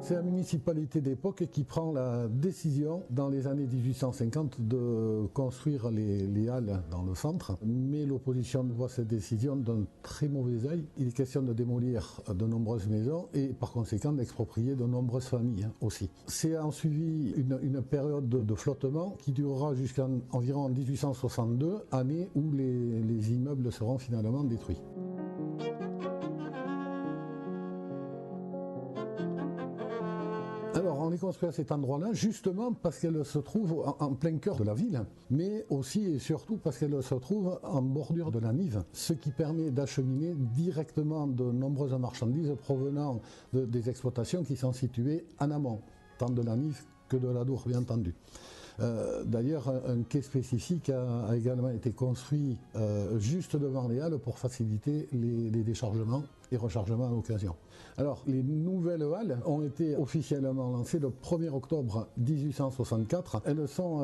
C'est la municipalité d'époque qui prend la décision dans les années 1850 de construire les halles dans le centre, mais l'opposition voit cette décision d'un très mauvais œil. Il est question de démolir de nombreuses maisons et par conséquent d'exproprier de nombreuses familles aussi. C'est en suivi une période de flottement qui durera jusqu'en environ 1862, année où les immeubles seront finalement détruits. Alors, on est construit à cet endroit-là justement parce qu'elle se trouve en plein cœur de la ville, mais aussi et surtout parce qu'elle se trouve en bordure de la Nive, ce qui permet d'acheminer directement de nombreuses marchandises provenant des exploitations qui sont situées en amont, tant de la Nive que de l'Adour, bien entendu. D'ailleurs, un quai spécifique a également été construit juste devant les halles pour faciliter les déchargements et rechargements à l'occasion. Alors, les nouvelles halles ont été officiellement lancées le 1er octobre 1864. Elles sont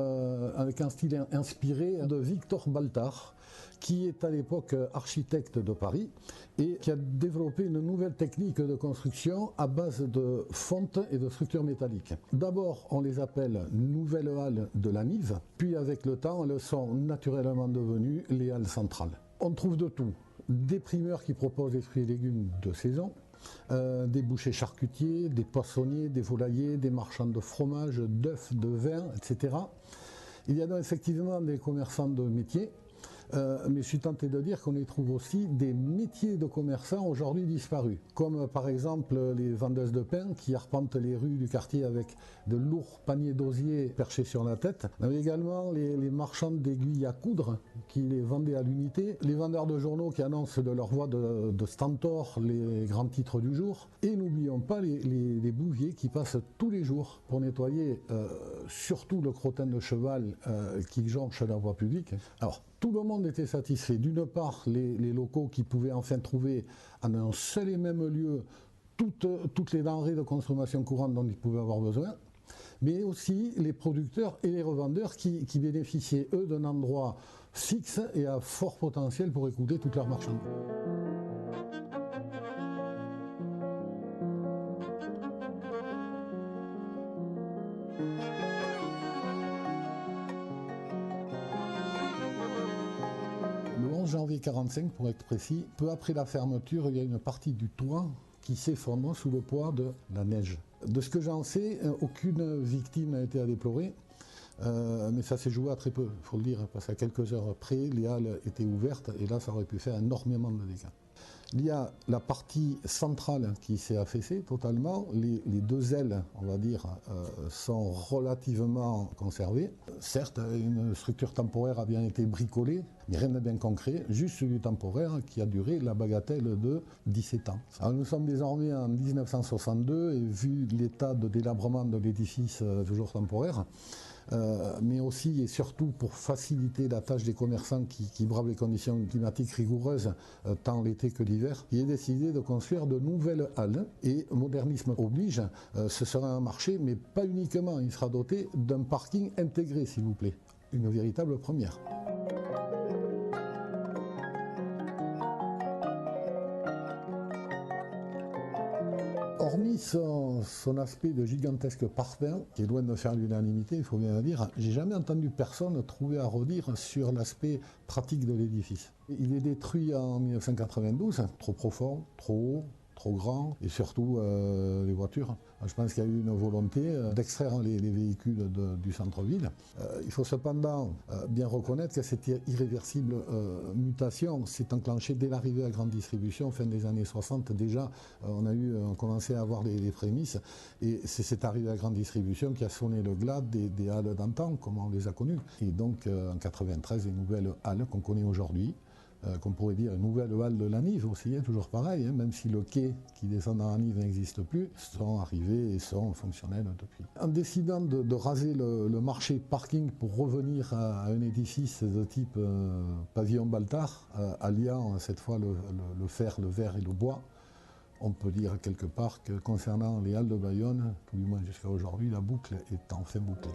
avec un style inspiré de Victor Baltard, qui est à l'époque architecte de Paris et qui a développé une nouvelle technique de construction à base de fonte et de structures métalliques. D'abord, on les appelle nouvelles halles de la Nive, puis avec le temps, elles sont naturellement devenues les halles centrales. On trouve de tout, des primeurs qui proposent des fruits et légumes de saison, des bouchers charcutiers, des poissonniers, des volaillers, des marchands de fromage, d'œufs, de vin, etc. Il y a donc effectivement des commerçants de métiers, mais je suis tenté de dire qu'on y trouve aussi des métiers de commerçants aujourd'hui disparus, comme par exemple les vendeuses de pain qui arpentent les rues du quartier avec de lourds paniers d'osier perchés sur la tête, mais également les marchands d'aiguilles à coudre qui les vendaient à l'unité, les vendeurs de journaux qui annoncent de leur voix de stentor les grands titres du jour, et n'oublions pas les bouviers qui passent tous les jours pour nettoyer surtout le crottin de cheval qui jonche la voie publique. Alors, tout le monde était satisfait. D'une part, les locaux qui pouvaient enfin trouver en un seul et même lieu toutes les denrées de consommation courante dont ils pouvaient avoir besoin, mais aussi les producteurs et les revendeurs qui bénéficiaient, eux, d'un endroit fixe et à fort potentiel pour écouler toutes leurs marchandises. Le 11 janvier 1945, pour être précis, peu après la fermeture, il y a une partie du toit qui s'effondre sous le poids de la neige. De ce que j'en sais, aucune victime n'a été à déplorer, mais ça s'est joué à très peu, il faut le dire, parce qu'à quelques heures près, les halles étaient ouvertes et là, ça aurait pu faire énormément de dégâts. Il y a la partie centrale qui s'est affaissée totalement. Les deux ailes, on va dire, sont relativement conservées. Certes, une structure temporaire a bien été bricolée, mais rien de bien concret, juste du temporaire qui a duré la bagatelle de 17 ans. Alors nous sommes désormais en 1962 et vu l'état de délabrement de l'édifice toujours temporaire, mais aussi et surtout pour faciliter la tâche des commerçants qui bravent les conditions climatiques rigoureuses tant l'été que l'hiver, il est décidé de construire de nouvelles halles et modernisme oblige, ce sera un marché mais pas uniquement, il sera doté d'un parking intégré s'il vous plaît, une véritable première. Hormis son aspect de gigantesque parpaing, qui est loin de faire l'unanimité, il faut bien le dire, j'ai jamais entendu personne trouver à redire sur l'aspect pratique de l'édifice. Il est détruit en 1992, trop profond, trop haut, trop grand, et surtout les voitures. Je pense qu'il y a eu une volonté d'extraire les véhicules du centre-ville. Il faut cependant bien reconnaître que cette irréversible mutation s'est enclenchée dès l'arrivée à grande distribution, fin des années 60. Déjà, on commençait à avoir les prémices, et c'est cette arrivée à grande distribution qui a sonné le glas des halles d'antan, comme on les a connues. Et donc, en 93, les nouvelles halles qu'on connaît aujourd'hui, qu'on pourrait dire une nouvelle halle de la Nive aussi, toujours pareil, même si le quai qui descend dans la Nive n'existe plus, sont arrivés et sont fonctionnels depuis. En décidant de raser le marché parking pour revenir à un édifice de type pavillon Baltard, alliant cette fois le fer, le verre et le bois, on peut dire quelque part que concernant les halles de Bayonne, tout du moins jusqu'à aujourd'hui, la boucle est enfin bouclée.